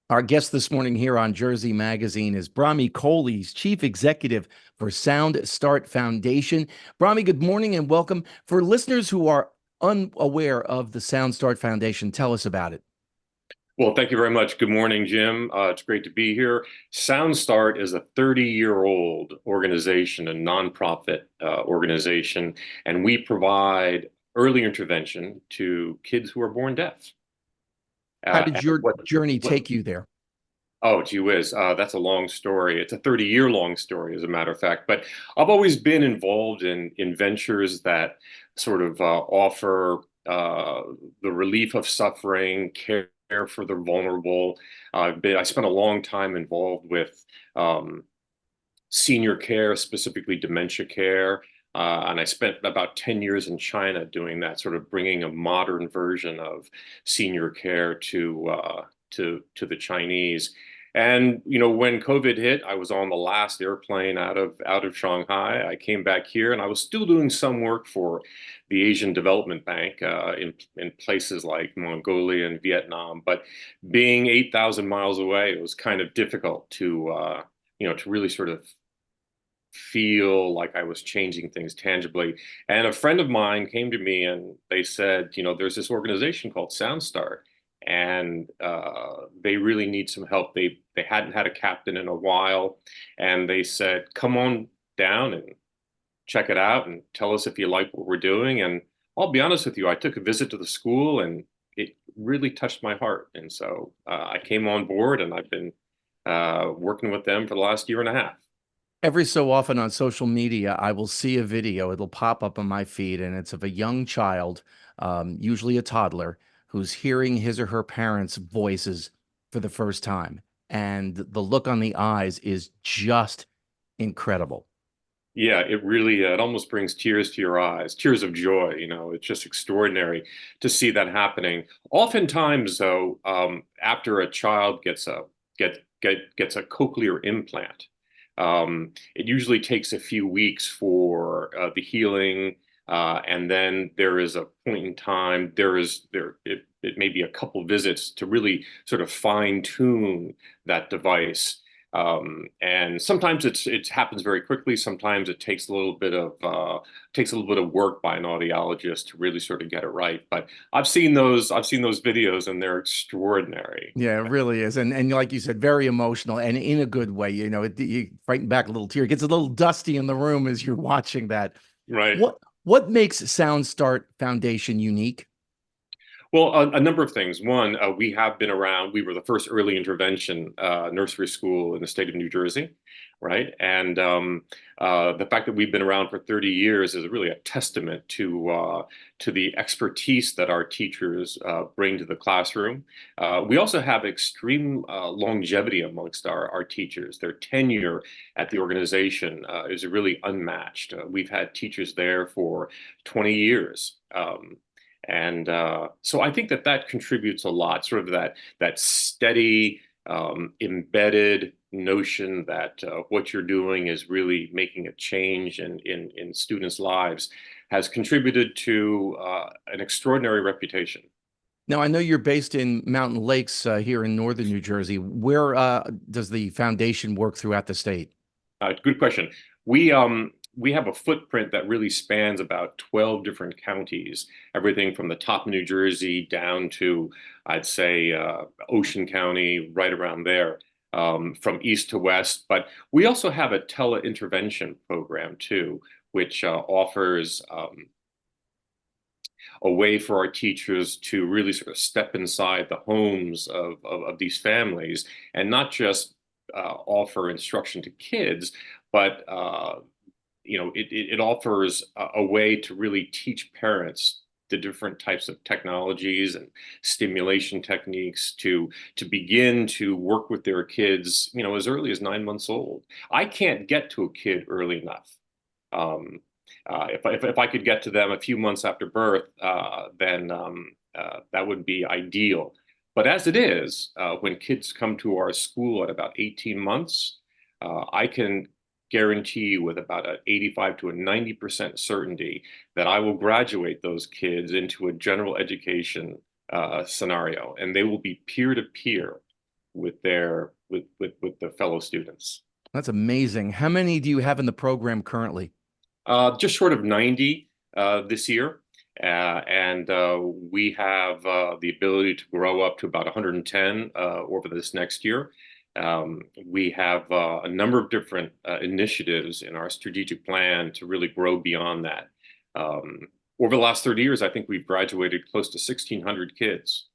Our guest this morning here on Jersey Magazine is Bromme Cole, Chief Executive for Sound Start Foundation. Bromme, good morning and welcome. For listeners who are unaware of the Sound Start Foundation, tell us about it. Well, thank you very much. Good morning, Jim. It's great to be here. SoundStart is a 30-year-old organization, a nonprofit organization, and we provide early intervention to kids who are born deaf. How did And your journey what, take you there? oh, gee whiz, that's a long story. It's a 30-year long story, as a matter of fact. But I've always been involved in ventures that sort of offer the relief of suffering, care for the vulnerable. I spent a long time involved with senior care, specifically dementia care. And I spent about 10 years in China doing that, sort of bringing a modern version of senior care to the Chinese. And when COVID hit, I was on the last airplane out of Shanghai. I came back here, and I was still doing some work for the Asian Development Bank in places like Mongolia and Vietnam. But being 8,000 miles away, it was kind of difficult to really sort of feel like I was changing things tangibly. And a friend of mine came to me and they said, there's this organization called SoundStart, and they really need some help. They hadn't had a captain in a while, and they said, come on down and check it out and tell us if you like what we're doing. And I'll be honest with you, I took a visit to the school and it really touched my heart. And so I came on board, and I've been working with them for the last year and a half. Every so often on social media, I will see a video. It'll pop up on my feed, and it's of a young child, usually a toddler, who's hearing his or her parents' voices for the first time. And the look on the eyes is just incredible. Yeah, it really, it almost brings tears to your eyes, tears of joy. It's just extraordinary to see that happening. Oftentimes, though, after a child gets a cochlear implant, it usually takes a few weeks for the healing, and then there is a point in time. It may be a couple visits to really sort of fine tune that device. And sometimes it happens very quickly. Sometimes it takes a little bit of work by an audiologist to really sort of get it right. But I've seen those videos, and they're extraordinary. Yeah, it really is. And like you said, very emotional and in a good way. You frighten back a little tear. It gets a little dusty in the room as you're watching that. Right. What makes Sound Start Foundation unique? Well, a number of things. One, we have been around. We were the first early intervention nursery school in the state of New Jersey, right? And the fact that we've been around for 30 years is really a testament to the expertise that our teachers bring to the classroom. We also have extreme longevity amongst our teachers. Their tenure at the organization is really unmatched. We've had teachers there for 20 years. And so I think that contributes a lot, sort of that steady, embedded notion that what you're doing is really making a change in students' lives has contributed to an extraordinary reputation. Now, I know you're based in Mountain Lakes here in northern New Jersey. Where does the foundation work throughout the state? Good question. We have a footprint that really spans about 12 different counties, everything from the top of New Jersey down to, I'd say, Ocean County, right around there, from east to west. But we also have a tele-intervention program too, which offers a way for our teachers to really sort of step inside the homes of these families and not just offer instruction to kids, but it offers a way to really teach parents the different types of technologies and stimulation techniques to begin to work with their kids, as early as 9 months old. I can't get to a kid early enough. If I could get to them a few months after birth, then that would be ideal. But as it is, when kids come to our school at about 18 months, I can guarantee you with about an 85 to a 90% certainty that I will graduate those kids into a general education scenario, and they will be peer to peer with their with the fellow students. That's amazing. How many do you have in the program currently? Just short of 90 this year. And we have the ability to grow up to about 110 over this next year. We have a number of different initiatives in our strategic plan to really grow beyond that. Over the last 30 years, I think we've graduated close to 1,600 kids.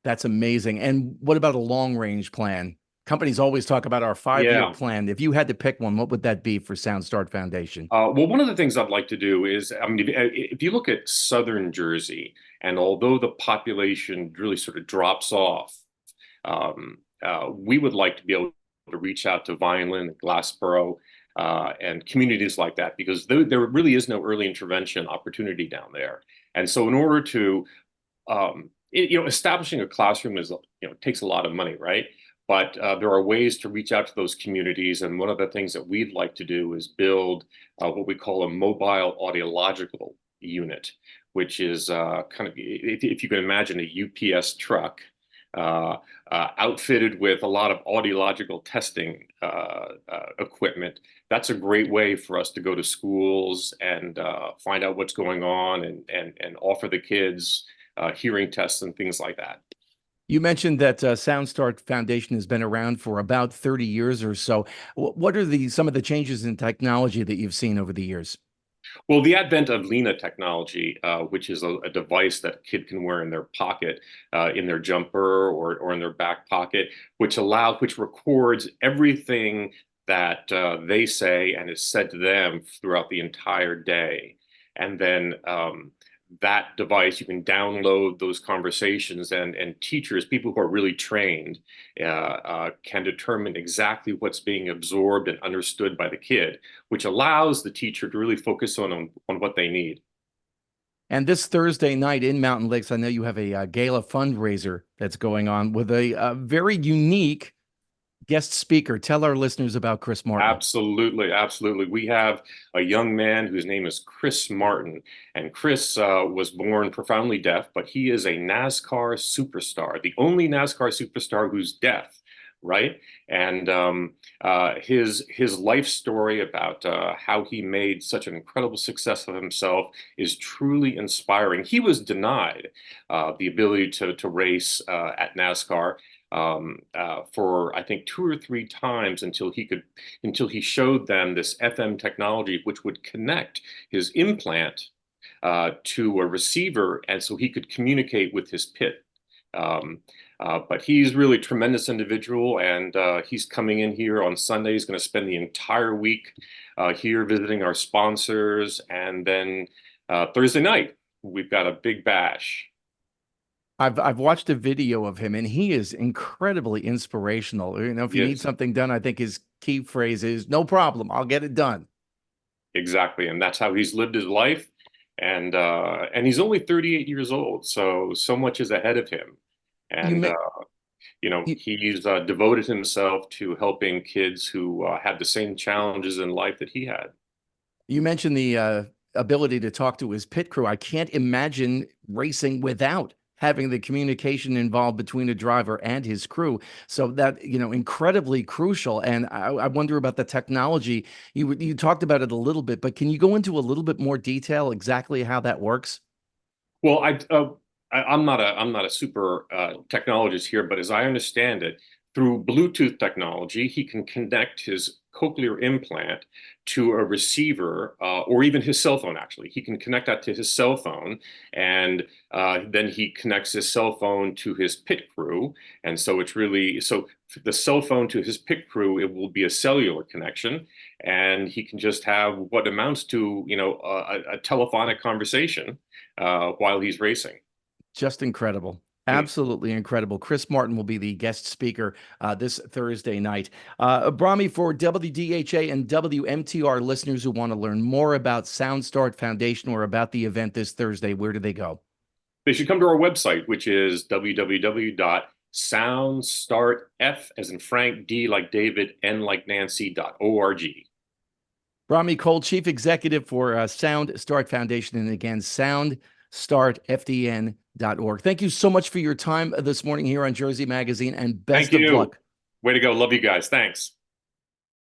That's amazing. And what about a long range plan? Companies always talk about our 5-year Yeah. plan. If you had to pick one, what would that be for Sound Start Foundation? Well, one of the things I'd like to do is, I mean, if you look at southern Jersey, and although the population really sort of drops off, we would like to be able to reach out to Vineland, Glassboro, and communities like that, because there really is no early intervention opportunity down there. And so in order to, establishing a classroom takes a lot of money, right? But there are ways to reach out to those communities. And one of the things that we'd like to do is build what we call a mobile audiological unit, which is kind of, if you can imagine a UPS truck outfitted with a lot of audiological testing equipment. That's a great way for us to go to schools and find out what's going on and offer the kids hearing tests and things like that. You mentioned that Sound Start Foundation has been around for about 30 years or so. What are some of the changes in technology that you've seen over the years? Well, the advent of Lena technology, which is a device that a kid can wear in their pocket, in their jumper or in their back pocket, which records everything that they say and is said to them throughout the entire day. And then that device, you can download those conversations, and teachers, people who are really trained, can determine exactly what's being absorbed and understood by the kid, which allows the teacher to really focus on what they need. And this Thursday night in Mountain Lakes, I know you have a gala fundraiser that's going on with a very unique guest speaker. Tell our listeners about Kris Martin. Absolutely, absolutely. We have a young man whose name is Kris Martin, and Kris was born profoundly deaf, but he is a NASCAR superstar, the only NASCAR superstar who's deaf, right? And his life story about how he made such an incredible success of himself is truly inspiring. He was denied the ability to race at NASCAR for I think 2 or 3 times until he showed them this FM technology, which would connect his implant to a receiver, and so he could communicate with his pit. But he's really a tremendous individual, and he's coming in here on Sunday. He's going to spend the entire week here visiting our sponsors, and then Thursday night we've got a big bash. I've watched a video of him, and he is incredibly inspirational. You know, if you need something done, I think his key phrase is "No problem, I'll get it done." Exactly, and that's how he's lived his life. And he's only 38 years old, so much is ahead of him. And he's devoted himself to helping kids who had the same challenges in life that he had. You mentioned the ability to talk to his pit crew. I can't imagine racing without having the communication involved between a driver and his crew. So that, incredibly crucial. And I wonder about the technology. You talked about it a little bit, but can you go into a little bit more detail exactly how that works? Well, I'm not a super technologist here, but as I understand it, through Bluetooth technology, he can connect his cochlear implant to a receiver, or even his cell phone. Actually, he can connect that to his cell phone, and then he connects his cell phone to his pit crew. And so it's really, so the cell phone to his pit crew, it will be a cellular connection, and he can just have what amounts to a telephonic conversation while he's racing. Just incredible. Absolutely incredible. Kris Martin will be the guest speaker this Thursday night. Bromme, for WDHA and WMTR listeners who want to learn more about Sound Start Foundation or about the event this Thursday, where do they go? They should come to our website, which is www.soundstartf, as in Frank, D like David, N like Nancy.org. Bromme Cole, Chief Executive for Sound Start Foundation. And again, soundstartfdn.org. Org. Thank you so much for your time this morning here on Jersey Magazine, and Thank best of you. luck. Way to go. Love you guys. Thanks.